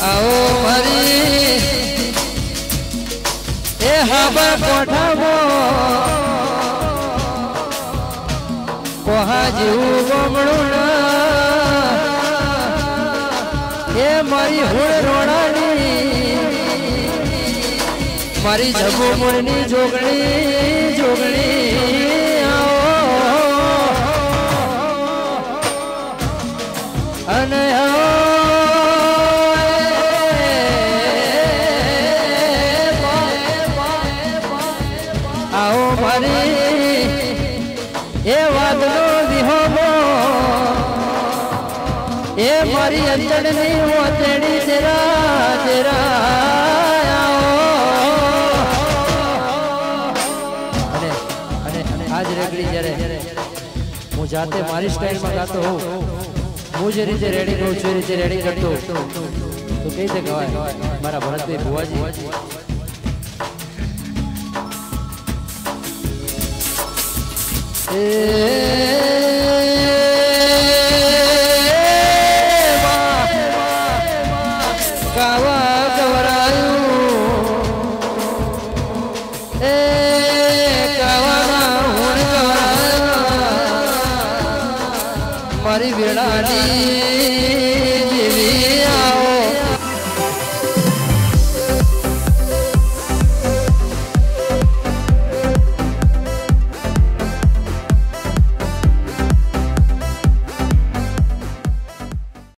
आओ मारी ए हाबर कोठामो कोहा जीव गमणुं ना ए मारी हुण रोणानी मारी झबो मुळनी जोगणी जोगणी अने आओ मारी ए वादनो विहोमो ए मारी अंजनी वो तेरी तेरा तेरा अने अने आज रेगड़ी जरे मु जाते मारी स्टाइल में गातो हूं मुझे रीते रेडी करूं છું रीते रेडी करतो तो कैसे गवाय मारा भरतभाई बुवाजी गावा गवरायू गावाना हुण गवरायू मारी वेळानी